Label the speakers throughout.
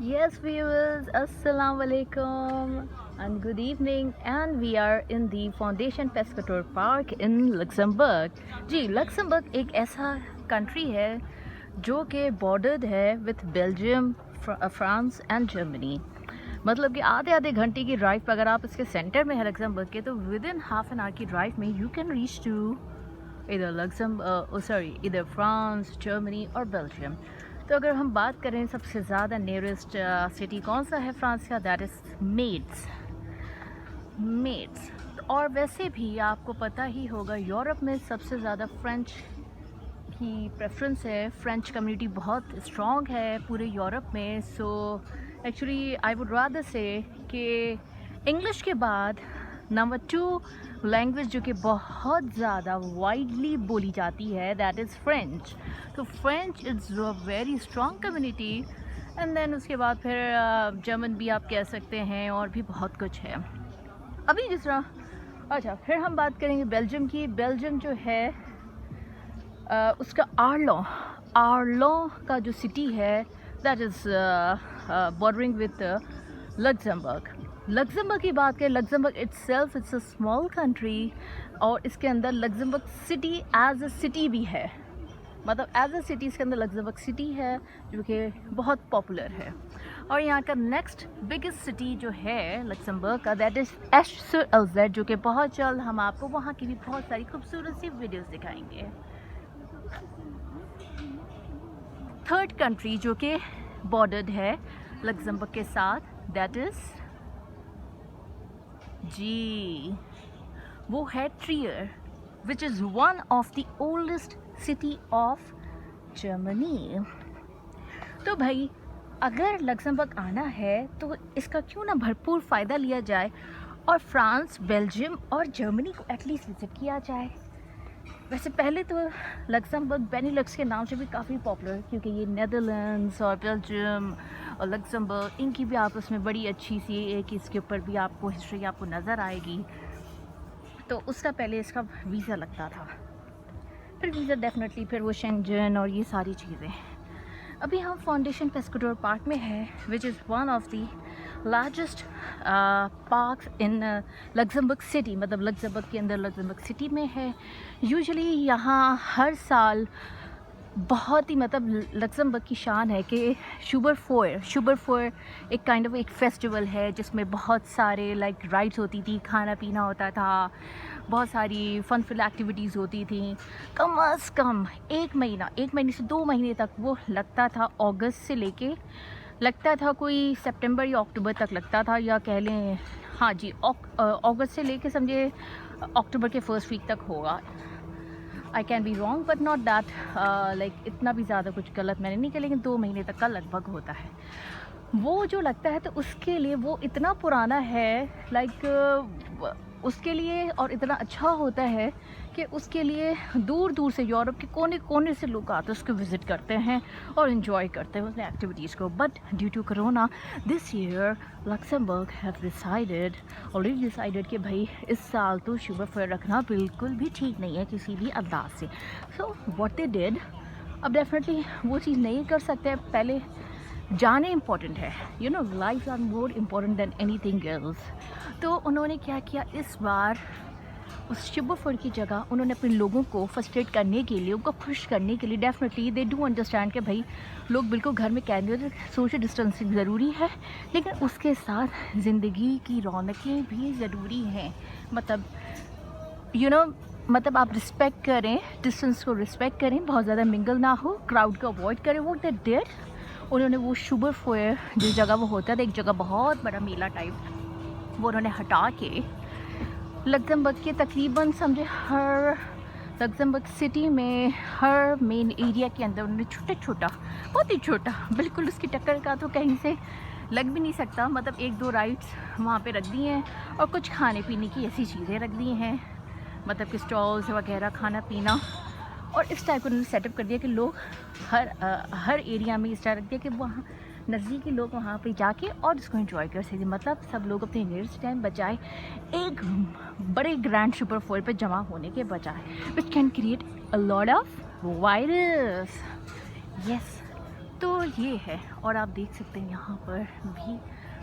Speaker 1: Yes, viewers, Assalamu alaikum and good evening. And we are in the Foundation Pescator Park in Luxembourg. जी, Luxembourg एक ऐसा country है जो कि bordered है with Belgium, France and Germany. मतलब कि आधे आधे घंटे की ड्राइव अगर आप इसके सेंटर में है लक्समबर्ग के, तो with in half an hour की ड्राइव में यू कैन रीच टू इधर फ्रांस, जर्मनी और बेल्जियम। तो अगर हम बात करें सबसे ज़्यादा नियरेस्ट सिटी कौन सा है फ्रांस का, दैट इज़ मेड्स। और वैसे भी आपको पता ही होगा यूरोप में सबसे ज़्यादा फ्रेंच की प्रेफरेंस है। फ्रेंच कम्युनिटी बहुत स्ट्रॉन्ग है पूरे यूरोप में। So actually I would rather से कि इंग्लिश के बाद नंबर 2 लैंग्वेज जो कि बहुत ज़्यादा वाइडली बोली जाती है, दैट इज़ फ्रेंच। तो French is a very strong community. And then उसके बाद फिर जर्मन भी आप कह सकते हैं, और भी बहुत कुछ है। अभी जिस तरह अच्छा, फिर हम बात करेंगे बेल्जियम की। बेल्जियम जो है उसका आर्लो का जो सिटी है, that is bordering with Luxembourg की बात करें, Luxembourg itself it's a small country, और इसके अंदर Luxembourg city as a city भी है। मतलब एज अ सिटी इसके अंदर लक्समबर्ग सिटी है जो कि बहुत पॉपुलर है। और यहाँ का नेक्स्ट बिगेस्ट सिटी जो है लक्समबर्ग का, दैट इज़ एश-sur-Alzette, जो कि बहुत जल्द हम आपको वहाँ की भी बहुत सारी खूबसूरत सी वीडियोस दिखाएंगे। थर्ड कंट्री जो कि बॉर्डर्ड है लक्समबर्ग के साथ, दैट इज़ जी वो है trier, which is one of the oldest city of Germany. तो भाई अगर लक्समबर्ग आना है तो इसका क्यों ना भरपूर फ़ायदा लिया जाए और फ्रांस, बेल्जियम और जर्मनी को एटलीस्ट विज़िट किया जाए। वैसे पहले तो लक्समबर्ग बेनिलक्स के नाम से भी काफ़ी पॉपुलर है, क्योंकि ये नेदरलैंड्स और बेल्जियम और लक्समबर्ग इनकी भी आपस में बड़ी अच्छी सी एक इसके ऊपर भी आपको हिस्ट्री आपको नज़र आएगी। तो उसका पहले इसका वीज़ा लगता था, फिर वीज़ा डेफिनेटली, फिर वो शेंजन और ये सारी चीज़ें। अभी हम फाउंडेशन पेस्काडोर पार्क में है, which is one of the largest parks in Luxembourg city. मतलब लक्समबर्ग के अंदर लक्समबर्ग सिटी में है। यूजुअली यहाँ हर साल बहुत ही, मतलब लक्समबर्ग की शान है कि शुबर फोर एक काइंड ऑफ एक फेस्टिवल है जिसमें बहुत सारे लाइक राइड्स होती थी, खाना पीना होता था, बहुत सारी फनफुल एक्टिविटीज़ होती थी। कम अज़ कम एक महीने से 2 महीने तक वो लगता था। अगस्त से लेके लगता था कोई सितंबर या अक्टूबर तक लगता था, या कह लें हाँ जी अगस्त से लेके समझे अक्टूबर के फर्स्ट वीक तक होगा। I can be wrong but not that like इतना भी ज़्यादा कुछ गलत मैंने नहीं किया, लेकिन 2 महीने तक का लगभग होता है वो जो लगता है। तो उसके लिए वो इतना पुराना है उसके लिए, और इतना अच्छा होता है कि उसके लिए दूर दूर से यूरोप के कोने कोने से लोग आते हैं, उसको विज़िट करते हैं और इन्जॉय करते हैं उसने एक्टिविटीज़ को। But due to corona this year Luxembourg have already decided कि भाई इस साल तो शुगर फेयर रखना बिल्कुल भी ठीक नहीं है किसी भी अंदाज से। सो व्हाट दे डिड, अब डेफिनेटली वो चीज़ नहीं कर सकते। पहले जाने इम्पॉर्टेंट है, you know, life are more important than anything else. तो उन्होंने क्या किया इस बार, उस शुगर फेयर की जगह उन्होंने अपने लोगों को फर्स्ट्रेट करने के लिए, उनको खुश करने के लिए, डेफिनेटली दे डू अंडरस्टैंड कि भाई लोग बिल्कुल घर में कैंडल, सोशल डिस्टेंसिंग ज़रूरी है, लेकिन उसके साथ ज़िंदगी की रौनकें भी ज़रूरी हैं। मतलब यू नो, मतलब आप रिस्पेक्ट करें, डिस्टेंस को रिस्पेक्ट करें, बहुत ज़्यादा मिंगल ना हो, क्राउड को अवॉइड करें। वो दे डिड, उन्होंने वो शुगर फेयर जिस जगह वो होता था, एक जगह बहुत बड़ा मेला टाइप, वो उन्होंने हटा के लक्समबर्ग के तकरीबन समझे हर लक्समबर्ग सिटी में हर मेन एरिया के अंदर उन्होंने छोटा बहुत ही छोटा, बिल्कुल उसकी टक्कर का तो कहीं से लग भी नहीं सकता, मतलब 1-2 राइड्स वहाँ पे रख दी हैं, और कुछ खाने पीने की ऐसी चीज़ें रख दी हैं, मतलब कि स्टॉल्स वगैरह, खाना पीना। और इस टाइप को उन्होंने सेटअप कर दिया कि लोग हर एरिया में इस टाइप रख दिया कि वहाँ नज़दीकी लोग वहाँ पे जाके और इसको एंजॉय कर सकें। मतलब सब लोग अपने नियरेस्ट टाइम बजाय एक बड़े ग्रैंड सुपर फोर पे जमा होने के बजाय, which can create a lot of virus. Yes, तो ये है। और आप देख सकते हैं यहाँ पर भी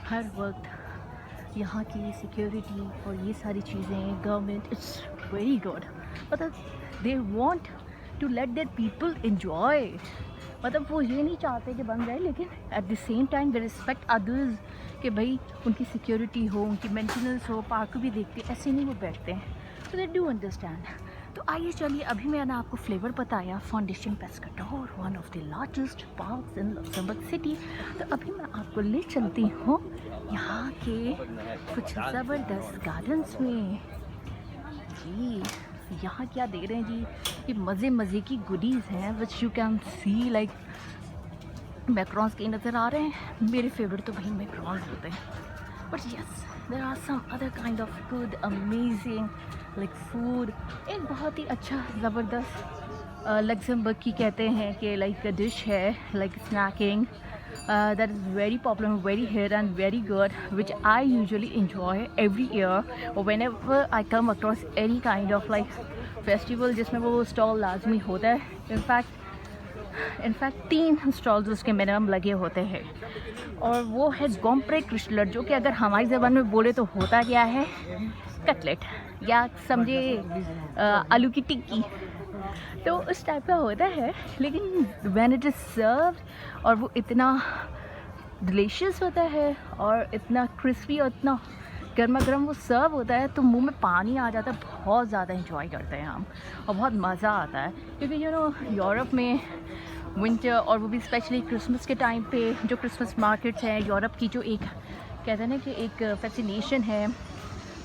Speaker 1: हर वक्त यहाँ की सिक्योरिटी और ये सारी चीज़ें, गवर्नमेंट इट्स वेरी गुड। मतलब they want to let their people enjoy. मतलब वो ये नहीं चाहते कि बंद रहे, लेकिन at the same time they respect others कि भाई उनकी सिक्योरिटी हो, उनकी मेंटेनेंस हो, पार्क भी देखते, ऐसे नहीं वो बैठते हैं। तो दे डू अंडरस्टैंड। तो आइए चलिए, अभी मैंने आपको फ्लेवर बताया foundation Pescatore, one of the largest parks in Luxembourg city. तो अभी मैं आपको ले चलती हूँ यहाँ के कुछ ज़बरदस्त गार्डन्स में। जी यहाँ क्या दे रहे हैं जी, ये मज़े मज़े की गुडीज़ हैं which you can see like macarons के नज़र आ रहे हैं। मेरे फेवरेट तो भाई मैक्रॉन्स होते हैं, but yes there are some other kind of good amazing like food. एक बहुत ही अच्छा ज़बरदस्त लक्समबर्ग की कहते हैं कि लाइक डिश है, like snacking that is very popular, very here and very good, which I usually enjoy every year or whenever I come across any kind of like festival जिसमें वो स्टॉल लाजमी होता है। इनफैक्ट 3 स्टॉल्स उसके minimum लगे होते हैं, और वो है गोम्प्रे क्रिस्टलर, जो कि अगर हमारी ज़बान में बोले तो होता क्या है, कटलेट या समझे आलू की टिक्की। तो उस टाइप का होता है, लेकिन व्हेन इट इज़ सर्व्ड और वो इतना डिलीशियस होता है और इतना क्रिस्पी और इतना गर्मा गर्म वो सर्व होता है, तो मुंह में पानी आ जाता है। बहुत ज़्यादा इंजॉय करते हैं हम और बहुत मज़ा आता है, क्योंकि यू नो यूरोप में विंटर और वो भी स्पेशली क्रिसमस के टाइम पे जो क्रिसमस मार्केट्स हैं यूरोप की, जो एक कहते हैं ना कि एक फैसिनेशन है,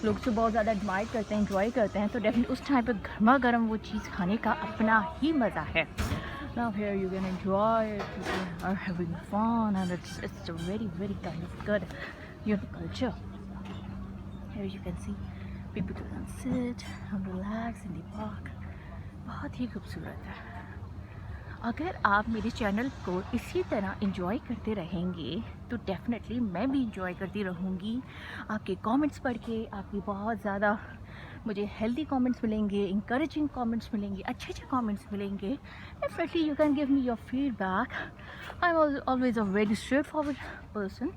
Speaker 1: लोग तो बहुत ज़्यादा एडमायर करते हैं, इंजॉय करते हैं। तो डेफिनेटली उस टाइम पे गर्मा गर्म वो चीज़ खाने का अपना ही मज़ा है। Now here you can enjoy it, people are having fun, and it's a very kind of good, you know, culture. Here you can see people can sit and relax in the park. बहुत ही खूबसूरत है। अगर आप मेरे channel को इसी तरह enjoy करते रहेंगे तो डेफिनेटली मैं भी इंजॉय करती रहूँगी। आपके कमेंट्स पढ़ के आपकी बहुत ज़्यादा मुझे हेल्दी कमेंट्स मिलेंगे, इंकरेजिंग कमेंट्स मिलेंगे, अच्छे कमेंट्स मिलेंगे। Definitely you can give me your feedback. I am always a very straight forward person.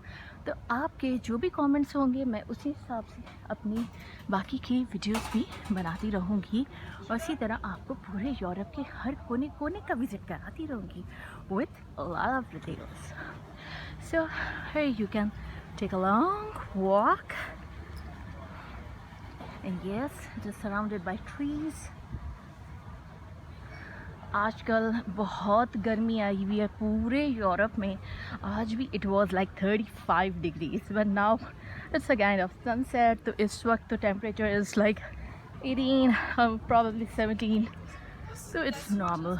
Speaker 1: तो आपके जो भी कमेंट्स होंगे मैं उसी हिसाब से अपनी बाकी की वीडियोस भी बनाती रहूँगी, और इसी तरह आपको पूरे यूरोप के हर कोने कोने का विज़िट कराती रहूँगी with a lot of videos. So here you can take a long walk, and yes, just surrounded by trees. आजकल बहुत गर्मी आई हुई है पूरे यूरोप में। आज भी it was like 35 degrees, but now it's a kind of sunset. तो इस वक्त तो temperature is like 18 probably 17, so it's normal.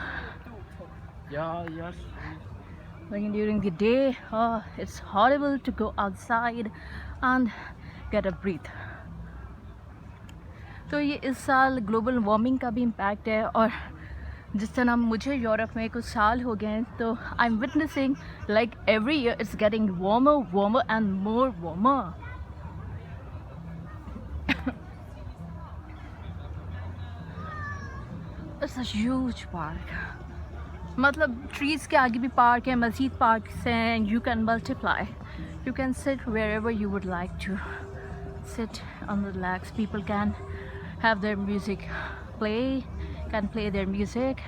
Speaker 1: Like during the day, it's horrible to go outside and get a breath. तो ये इस साल global warming का भी इम्पैक्ट है, और जिस तरह मुझे यूरोप में कुछ साल हो गए हैं, तो I am witnessing like every year it's getting warmer and more warmer. It's a huge park, मतलब ट्रीज के आगे भी पार्क है, मजीद पार्क हैं। You can multiply, you can sit wherever you would like to sit and relax. People can have their music can play their music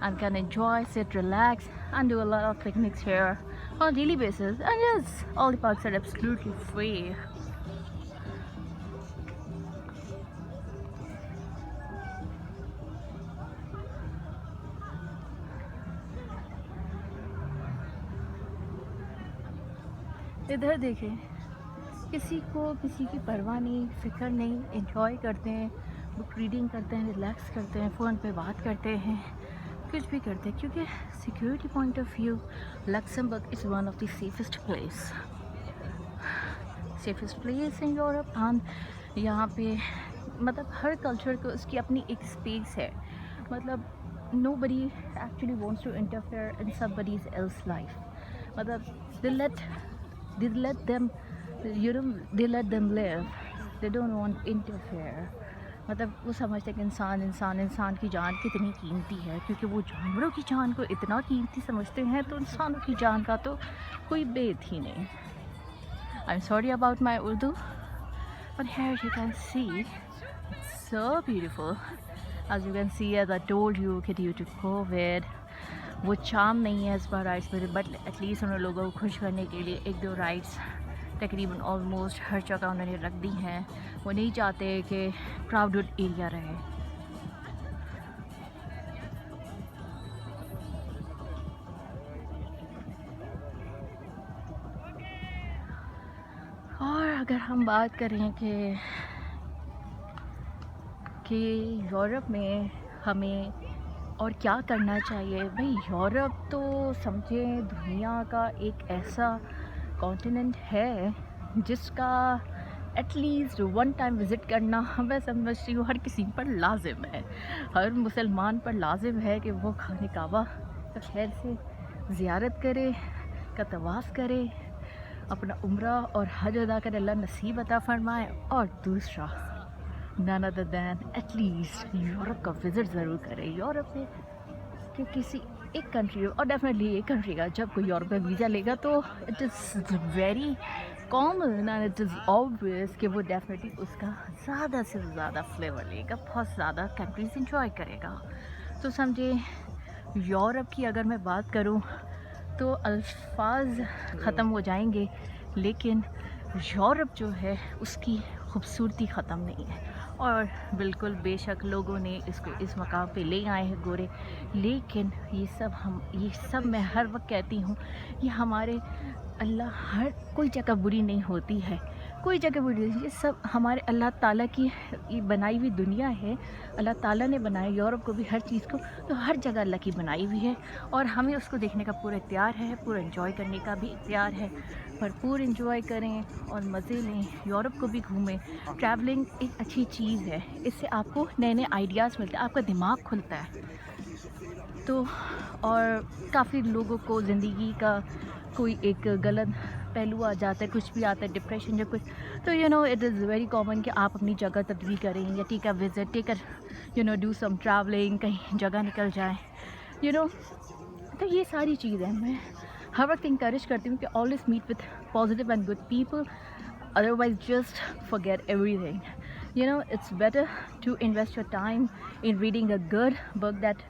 Speaker 1: and can enjoy, sit, relax, and do a lot of picnics here on a daily basis. And yes, all the parks are absolutely free. इधर देखें, किसी को किसी की परवाह नहीं, फिक्र नहीं, एंजॉय करते हैं, बुक रीडिंग करते हैं, रिलैक्स करते हैं, फ़ोन पे बात करते हैं, कुछ भी करते हैं, क्योंकि security point of view Luxembourg is one of the safest place in Europe. And यहाँ पे मतलब हर कल्चर को उसकी अपनी एक स्पेस है। मतलब nobody actually wants to interfere in somebody else's life. मतलब they let them live. They don't want to interfere. मतलब वो समझते हैं कि इंसान की जान कितनी कीमती है, क्योंकि वो जानवरों की जान को इतना कीमती समझते हैं तो इंसानों की जान का तो कोई भेद ही नहीं। I am sorry about my Urdu, but here you can see it's so beautiful. As you can see, as I told you कि ड्यू टू कोविड वो चार्म नहीं है इस बार राइड्स पर, बट एटलीस्ट उन लोगों को खुश करने के लिए 1-2 राइड्स तकरीबन ऑलमोस्ट हर जगह उन्होंने रख दी हैं। वो नहीं चाहते कि क्राउडेड एरिया रहे। और अगर हम बात करें कि यूरोप में हमें और क्या करना चाहिए, भाई यूरोप तो समझे दुनिया का एक ऐसा कॉन्टिनेंट है जिसका एटलीस्ट 1 टाइम विज़िट करना मैं समझती हूँ हर किसी पर लाजिम है। हर मुसलमान पर लाजिम है कि वो खाने काबा का खैर से ज़ियारत करे, का तवाफ़ करे, अपना उम्रा और हज अदा कर अल्लाह नसीब अता फरमाए। और दूसरा none other than at least Europe का विज़िट ज़रूर करें। यूरोप में कि किसी एक कंट्री, और डेफिनेटली एक कंट्री का जब कोई यूरोप में वीज़ा लेगा तो it is very common and it is obvious कि वो डेफिनेटली उसका ज़्यादा से ज़्यादा फ्लेवर लेगा, बहुत ज़्यादा कंट्रीज इंजॉय करेगा। तो समझे यूरोप की अगर मैं बात करूँ तो अल्फाज ख़त्म हो जाएंगे, लेकिन यूरोप जो है उसकी खूबसूरती ख़त्म नहीं है। और बिल्कुल बेशक लोगों ने इसको इस मकाम पे ले आए हैं गोरे, लेकिन ये सब मैं हर वक्त कहती हूँ, ये हमारे अल्लाह हर कोई जगह बुरी नहीं होती है, कोई जगह बुरी नहीं, ये सब हमारे अल्लाह ताला की ये बनाई हुई दुनिया है। अल्लाह ताला ने बनाया यूरोप को भी, हर चीज़ को, तो हर जगह अल्लाह की बनाई हुई है और हमें उसको देखने का पूरा इख्तियार है, पूरा एंजॉय करने का भी इख्तियार है। भरपूर एंजॉय करें और मज़े लें, यूरोप को भी घूमें। ट्रैवलिंग एक अच्छी चीज़ है, इससे आपको नए नए आइडियाज़ मिलते हैं, आपका दिमाग खुलता है। तो और काफ़ी लोगों को ज़िंदगी का कोई एक गलत पहलू आ जाता है, कुछ भी आता है, डिप्रेशन या कुछ, तो इट इज़ वेरी कॉमन कि आप अपनी जगह तब्दील करें या take a visit, take a do some travelling, कहीं जगह निकल जाएं, तो ये सारी चीज़ें मैं हर वक्त इंकरेज करती हूँ कि always meet with positive and good people, otherwise just forget everything. It's better to invest your time in reading a good book that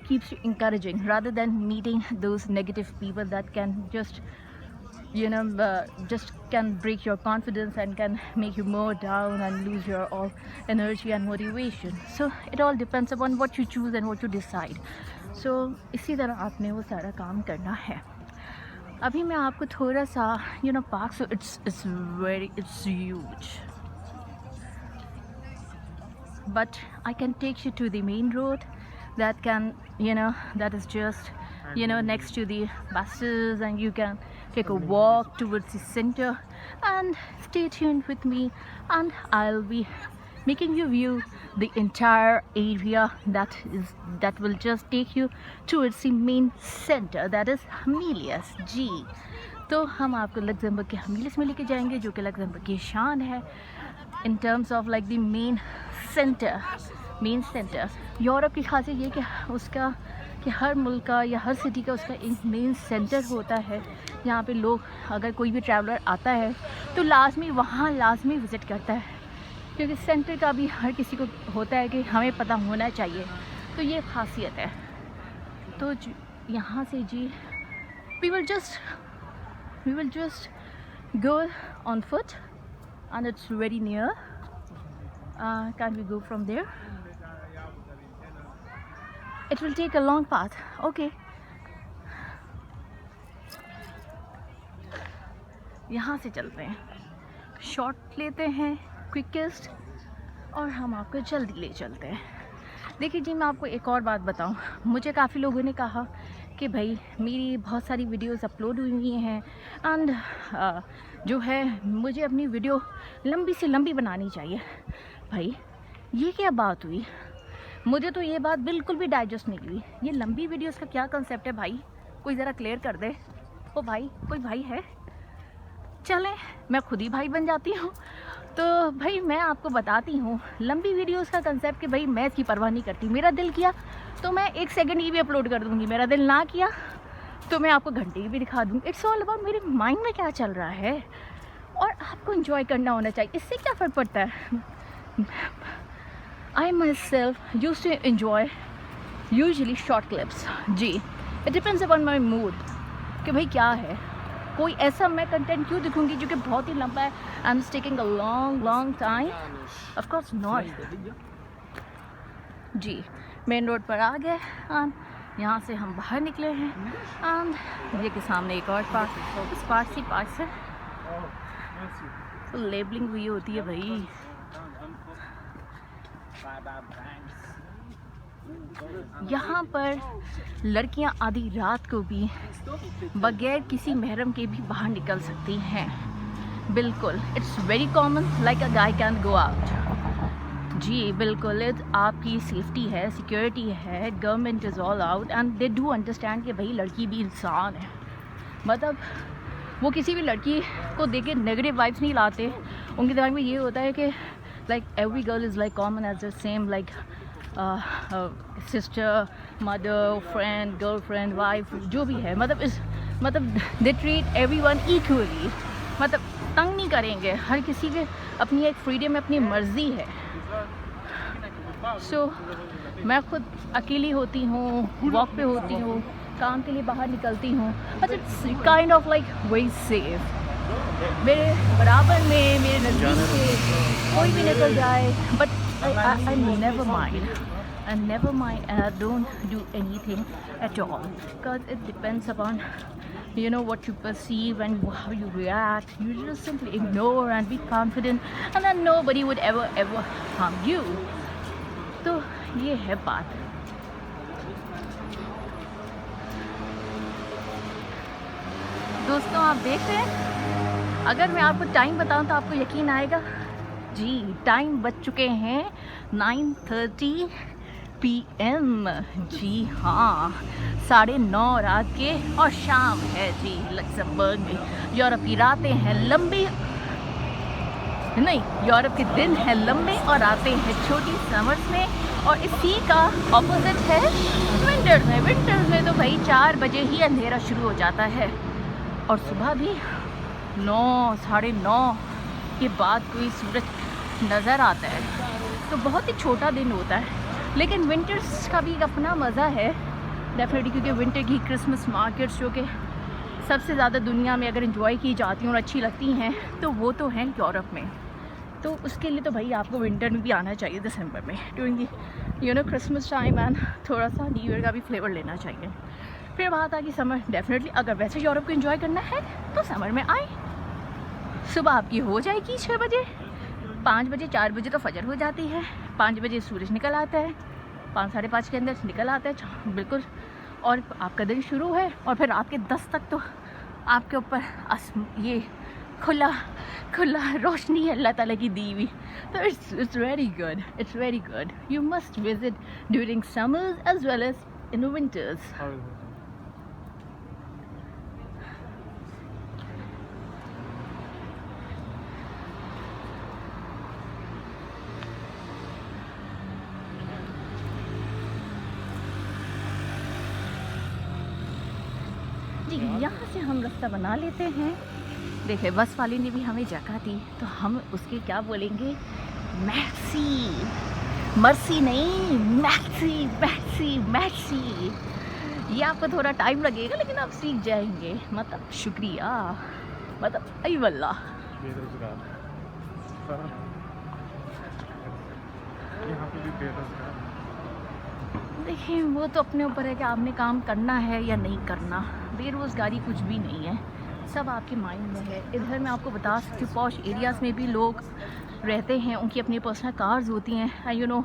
Speaker 1: keeps you encouraging, rather than meeting those negative people that can just just can break your confidence and can make you more down and lose your all energy and motivation. So it all depends upon what you choose and what you decide. So इसी तरह आपने वो सारा काम करना है। अभी मैं आपको थोड़ा सा park, so it's huge, but I can take you to the main road that can that is just next to the buses, and you can take a walk towards the center and stay tuned with me, and I'll be making you view the entire area that will just take you towards the main center, that is Hemilius G. तो हम आपको Luxembourg के हमीलियस में लेके जाएंगे, जो कि Luxembourg की शान है in terms of like the main centre. Europe की खासियत ये कि उसका कि हर मुल्क का या हर सिटी का उसका एक मेन सेंटर होता है। यहाँ पे लोग, अगर कोई भी ट्रैवलर आता है तो लाजमी विज़िट करता है, क्योंकि सेंटर का भी हर किसी को होता है कि हमें पता होना चाहिए, तो ये खासियत है। तो यहाँ से जी we will just go on foot and it's very near. Can we go from there? It will take a long path. Okay. यहाँ से चलते हैं, शॉर्ट लेते हैं, क्विकेस्ट, और हम आपको जल्दी ले चलते हैं। देखिए जी, मैं आपको एक और बात बताऊं, मुझे काफ़ी लोगों ने कहा कि भाई मेरी बहुत सारी वीडियोस अपलोड हुई हैं एंड जो है मुझे अपनी वीडियो लंबी से लंबी बनानी चाहिए। भाई ये क्या बात हुई? मुझे तो ये बात बिल्कुल भी डाइजेस्ट नहीं हुई। ये लंबी वीडियोस का क्या कंसेप्ट है भाई? कोई ज़रा क्लियर कर दे। ओ भाई, कोई भाई है? चलें मैं खुद ही भाई बन जाती हूँ। तो भाई मैं आपको बताती हूँ लंबी वीडियोस का कंसेप्ट कि भाई मैं इसकी परवाह नहीं करती। मेरा दिल किया तो मैं 1 सेकंड की भी अपलोड कर दूँगी, मेरा दिल ना किया तो मैं आपको घंटे की भी दिखा दूँगी। इट्स ऑल अबाउट मेरे माइंड में क्या चल रहा है और आपको इन्जॉय करना होना चाहिए। इससे क्या फ़र्क पड़ता है। I myself use to enjoy usually short clips. जी, it depends upon my mood कि भाई क्या है। कोई ऐसा मैं कंटेंट क्यों दिखूंगी जो कि बहुत ही लंबा है। I am taking a long time, of course not. जी, मेन रोड पर आ गए एंड यहाँ से हम बाहर निकले हैं एंड ये के सामने एक और पार्क, इस पार्क से तो लेबलिंग हुई होती है भाई। यहाँ पर लड़कियाँ आधी रात को भी बगैर किसी महरम के भी बाहर निकल सकती हैं, बिल्कुल। It's very common like a guy can go out. जी बिल्कुल, आपकी सेफ्टी है, सिक्योरिटी है, government is all out and they do understand कि भाई लड़की भी इंसान है। मतलब वो किसी भी लड़की को देख के नेगेटिव वाइब्स नहीं लाते। उनके दिमाग में ये होता है कि like every girl is like common as the same, like sister, mother, friend, girlfriend, wife, जो भी है। मतलब दे ट्रीट एवरीवन इक्वली। मतलब तंग नहीं करेंगे, हर किसी के अपनी एक फ्रीडम है, अपनी मर्जी है। सो मैं खुद अकेली होती हूँ, वॉक पे होती हूँ, काम के लिए बाहर निकलती हूँ, but it's kind of like very safe. मेरे बराबर में, मेरे नज़दीक से कोई भी निकल जाए, but I never mind. I never mind, and I don't do anything at all because it depends upon, you know, what you perceive and how you react. You just simply ignore and be confident, and then nobody would ever harm you. तो ये है बात। दोस्तों आप देख रहे हैं, अगर मैं आपको टाइम बताऊं तो आपको यकीन आएगा। जी, टाइम बज चुके हैं 9:30 PM। जी हाँ, 9:30 रात के और शाम है जी लक्समबर्ग में। यूरोप की रातें हैं लंबी, नहीं, यूरोप के दिन हैं लंबे और रातें हैं छोटी समर्स में, और इसी का ऑपोजिट है विंटर्स में। विंटर्स में तो भाई 4 बजे ही अंधेरा शुरू हो जाता है और सुबह भी 9, 9:30 के बाद कोई सूरज नज़र आता है। तो बहुत ही छोटा दिन होता है, लेकिन विंटर्स का भी एक अपना मज़ा है डेफिनेटली, क्योंकि विंटर की क्रिसमस मार्केट्स जो कि सबसे ज़्यादा दुनिया में अगर एंजॉय की जाती हैं और अच्छी लगती हैं तो वो तो हैं यूरोप में। तो उसके लिए तो भाई आपको विंटर में भी आना चाहिए, दिसंबर में, ड्यूरिंग क्रिसमस टाइम, एंड थोड़ा सा न्यू ईयर का भी फ्लेवर लेना चाहिए। फिर बात आ गई समर। डेफिनेटली अगर वैसे यूरोप को एंजॉय करना है तो समर में आए। सुबह आपकी हो जाएगी 6 बजे, 5 बजे, 4 बजे तो फजर हो जाती है, 5 बजे सूरज निकल आता है, 5, 5:30 के अंदर निकल आता है बिल्कुल, और आपका दिन शुरू है। और फिर रात के 10 तक तो आपके ऊपर ये खुला रोशनी है अल्लाह ताला की दी हुई। तो it's very good, it's very good. You must visit during summers as well as in winters. जी, यहाँ से हम रास्ता बना लेते हैं। देखिए बस वाले ने भी हमें जगह दी तो हम उसके क्या बोलेंगे, मैक्सी, मर्सी नहीं, मैक्सी मैक्सी मैक्सी। ये आपको थोड़ा टाइम लगेगा लेकिन आप सीख जाएंगे। मतलब शुक्रिया, मतलब आई वल्ला। देखिए वो तो अपने ऊपर है कि आपने काम करना है या नहीं करना। बेरोज़गारी कुछ भी नहीं है, सब आपके माइंड में है। इधर मैं आपको बता सकती हूँ पॉश एरियाज़ में भी लोग रहते हैं, उनकी अपनी पर्सनल कार्स होती हैं, and you know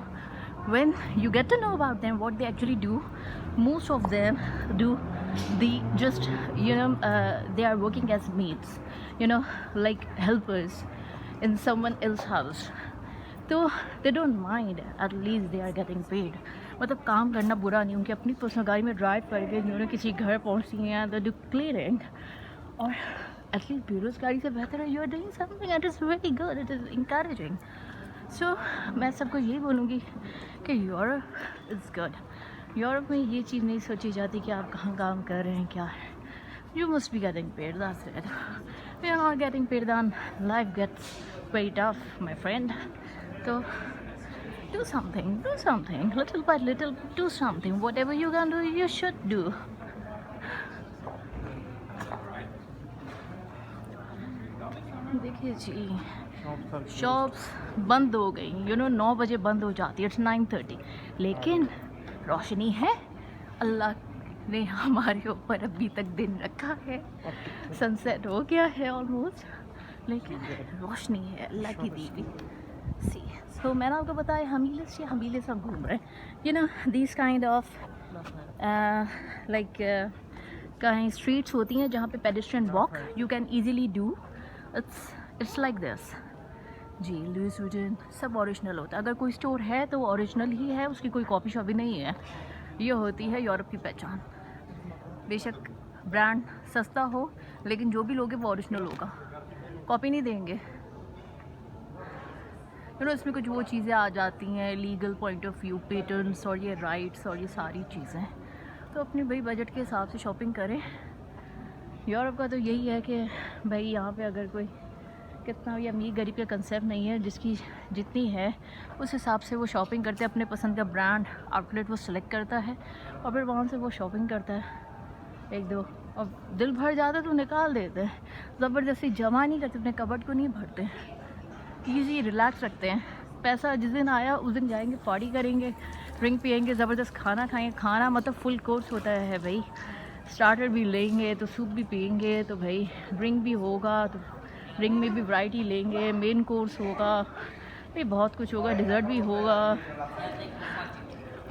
Speaker 1: when you get to know about them what they actually do, most of them do they are working as maids, like helpers in someone else's house. तो they don't mind, at least they are getting paid. मतलब काम करना बुरा नहीं, उनकी अपनी personal गाड़ी में ड्राइव करके किसी घर पहुँचती हैं, they do clearing, और एटलीस्ट बेरोजगारी से बेहतर है, you are doing something it is very good, it is encouraging. So मैं सबको यही बोलूँगी कि यूरोप इज़ गुड। यूरोप में ये चीज़ नहीं सोची जाती कि आप कहाँ काम कर रहे हैं, क्या है। You must be getting paid, that's it. If you're not getting paid, then life gets very tough, my friend. So do something, little by little, do something. Whatever you can do, you should do. देखिए जी, shops बंद हो गई, 9 बजे बंद हो जाती है, it's 9:30, लेकिन रोशनी है। अल्लाह ने हमारे ऊपर अभी तक दिन रखा है, सनसेट हो गया है ऑलमोस्ट, लेकिन रोशनी है अल्लाह की दी हुई। सी सो मैंने आपको बताया हमीले से हम घूम रहे हैं, दिस काइंड ऑफ लाइक कहीं स्ट्रीट्स होती हैं जहाँ पे pedestrian walk you can easily do, it's like this जी। लुइस वुइटन सब ओरिजिनल होता है, अगर कोई स्टोर है तो वो ओरिजिनल ही है, उसकी कोई कॉपी शॉप भी नहीं है। ये होती है यूरोप की पहचान। बेशक ब्रांड सस्ता हो, लेकिन जो भी लोगे वो ओरिजिनल होगा, कॉपी नहीं देंगे। इसमें कुछ वो चीज़ें आ जाती हैं legal point of view, patents और ये राइट्स और ये सारी चीज़ें, तो अपने भाई बजट के हिसाब से शॉपिंग करें। यूरोप का तो यही है कि भाई यहाँ पे अगर कोई कितना भी अमीर गरीब का कंसेप्ट नहीं है, जिसकी जितनी है उस हिसाब से वो शॉपिंग करते हैं, अपने पसंद का ब्रांड आउटलेट वो सिलेक्ट करता है और फिर वहाँ से वो शॉपिंग करता है एक दो, और दिल भर जाता है तो निकाल देते हैं, ज़बरदस्ती जमा नहीं करते, अपने कबर्ड को नहीं भरते, ईजी रिलैक्स रखते हैं। पैसा जिस दिन आया उस दिन जाएंगे, पार्टी करेंगे, ड्रिंक पियेंगे, ज़बरदस्त खाना खाएंगे। खाना मतलब फुल कोर्स होता है भाई, स्टार्टर भी लेंगे तो सूप भी पियेंगे, तो भाई ड्रिंक भी होगा तो ड्रिंक में भी वैरायटी लेंगे, मेन कोर्स होगा भाई, बहुत कुछ होगा, डिज़र्ट भी होगा,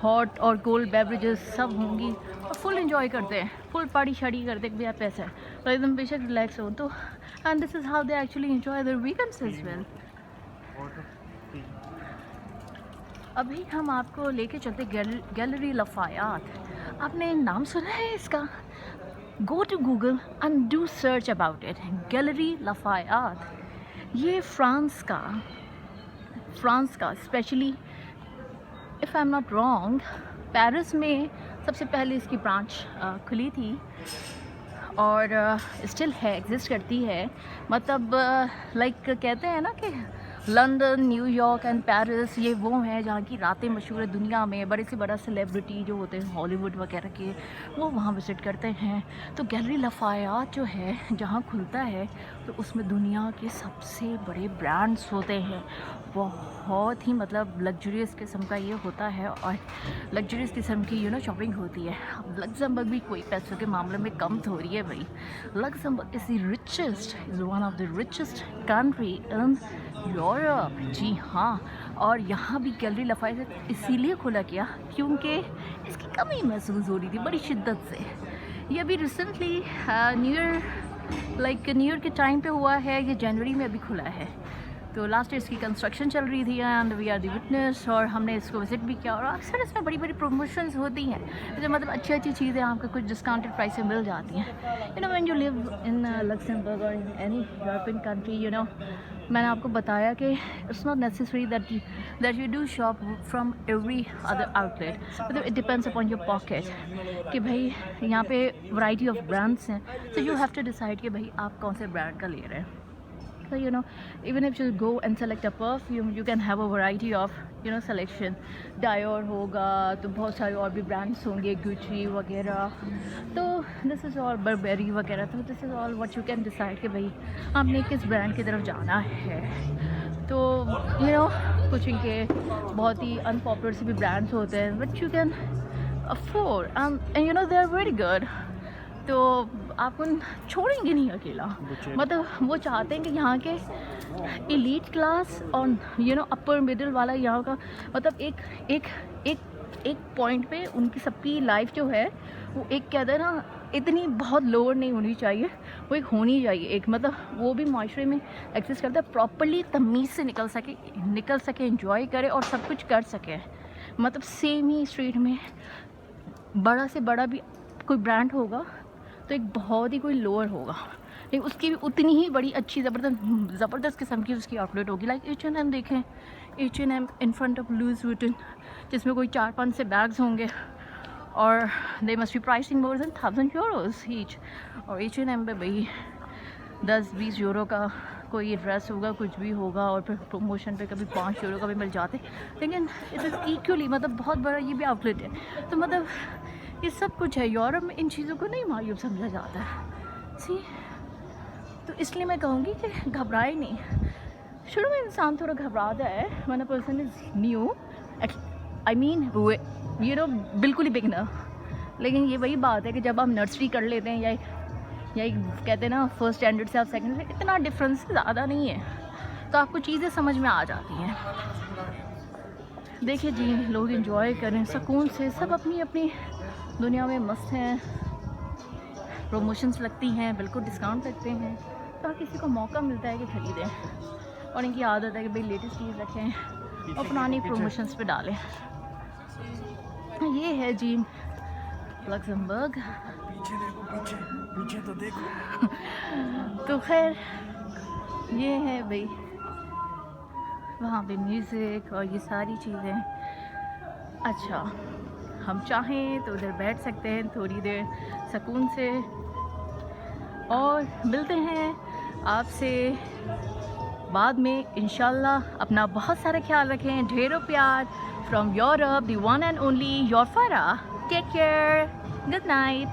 Speaker 1: हॉट और कोल्ड बेवरेजेस सब होंगी, और फुल इंजॉय करते हैं, फुल पार्टी शाड़ी करते हैं। भैया पैसा है तो एकदम बेशक रिलैक्स हो, तो and this is how they actually enjoy their weekends as well. अभी हम आपको लेके चलते गैलरी लफायात। आपने नाम सुना है इसका? Go to Google and do search about it, gallery Lafayette. ये फ्रांस का specially, if I am not wrong, Paris में सबसे पहले इसकी ब्रांच खुली थी और स्टिल है, एग्जिस्ट करती है। मतलब लाइक कहते हैं ना कि लंदन, न्यूयॉर्क एंड पेरिस ये वो हैं जहाँ की रातें मशहूर है दुनिया में, बड़े से बड़ा सेलिब्रिटी जो होते हैं हॉलीवुड वगैरह के, वो वहाँ विज़िट करते हैं। तो गैलरी लफायात जो है जहाँ खुलता है तो उसमें दुनिया के सबसे बड़े ब्रांड्स होते हैं, बहुत ही मतलब लग्जरियस किस्म का ये होता है, और लग्जरियस किस्म की शॉपिंग होती है। अब लग्जमबर्ग भी कोई पैसों के मामले में कम थोड़ी है भाई, Luxembourg is one of the richest country in Europe. जी हाँ, और यहाँ भी गैलरी लफायात इसीलिए खोला गया क्योंकि इसकी कमी महसूस हो रही थी बड़ी शिद्दत से। ये अभी रिसेंटली न्यू ईयर के टाइम पे हुआ है, ये जनवरी में अभी खुला है, तो लास्ट ईयर इसकी कंस्ट्रक्शन चल रही थी and we are the witness, और हमने इसको विज़िट भी किया। और अक्सर इसमें बड़ी बड़ी प्रमोशंस होती हैं, जो मतलब अच्छी अच्छी चीज़ें आपको कुछ डिस्काउंटेड प्राइस में मिल जाती हैं। When you live in Luxembourg और इन एनी यूरोपियन कंट्री, मैंने आपको बताया कि it's not necessary that you do shop from every other outlet, मतलब it depends upon your pocket कि भाई यहाँ पे वैरायटी ऑफ ब्रांड्स हैं, so you have to decide कि भाई आप कौन से ब्रांड का ले रहे हैं। So even if you go and select a perfume, you can have a variety of selection. Dior होगा तो बहुत सारे और भी ब्रांड्स होंगे, Gucci वगैरह, तो this is all Burberry वगैरह, तो this is all what you can decide कि भाई आपने किस ब्रांड की तरफ जाना है। तो कुछ इनके बहुत ही अनपॉपुलर से भी ब्रांड्स होते हैं but you can afford and they are very good, तो आप उन छोड़ेंगे नहीं अकेला। मतलब वो चाहते हैं कि यहाँ के एलीट क्लास और अपर मिडिल वाला यहाँ का, मतलब एक पॉइंट पे उनकी सबकी लाइफ जो है वो एक कहते हैं ना इतनी बहुत लोअर नहीं होनी चाहिए, वो एक होनी चाहिए एक, मतलब वो भी माशरे में एक्सिस्ट करता है, प्रॉपरली तमीज़ से निकल सके एंजॉय करे और सब कुछ कर सके। मतलब सेम ही स्ट्रीट में बड़ा से बड़ा भी कोई ब्रांड होगा तो एक बहुत ही कोई लोअर होगा, लेकिन उसकी भी उतनी ही बड़ी अच्छी ज़बरदस्त किस्म की उसकी आउटलेट होगी। लाइक H&M देखें, H&M in front of Louis Vuitton, जिसमें कोई 4-5 से बैग्स होंगे और they must be pricing more than 1000 euros each. और H&M पे भाई 10-20 यूरो का कोई ड्रेस होगा, कुछ भी होगा, और फिर प्रमोशन पे कभी 5 यूरो का भी मिल जाते, लेकिन इट इज़ इक्वली, मतलब बहुत बड़ा ये भी आउटलेट है। तो मतलब ये सब कुछ है। यूरोप में इन चीज़ों को नहीं मायूब समझा जाता है। सी, तो इसलिए मैं कहूँगी कि घबराए नहीं। शुरू में इंसान थोड़ा घबराता है when a person is new, I mean you know बिल्कुल ही बिगनर। लेकिन ये वही बात है कि जब आप नर्सरी कर लेते हैं या कहते हैं ना फर्स्ट स्टैंडर्ड से आप सेकंड से, इतना डिफरेंस ज़्यादा नहीं है, तो आपको चीज़ें समझ में आ जाती हैं। देखिए जी, लोग एंजॉय करें सुकून से, सब अपनी अपनी दुनिया में मस्त हैं। प्रमोशंस लगती हैं, बिल्कुल डिस्काउंट लगते हैं, तो किसी को मौका मिलता है कि ख़रीदें। और इनकी आदत है कि भाई लेटेस्ट चीज़ रखें और पुरानी प्रमोशंस पे डालें। ये है जी लक्समबर्ग।
Speaker 2: पीछे देखो, पीछे तो देखो।
Speaker 1: तो खैर ये है भाई, वहाँ पे म्यूज़िक और ये सारी चीज़ें। अच्छा, हम चाहें तो उधर बैठ सकते हैं थोड़ी देर सुकून से, और मिलते हैं आपसे बाद में इंशाल्लाह। अपना बहुत सारा ख्याल रखें, ढेरों प्यार from Europe, the one and only your Farah. Take care, good night.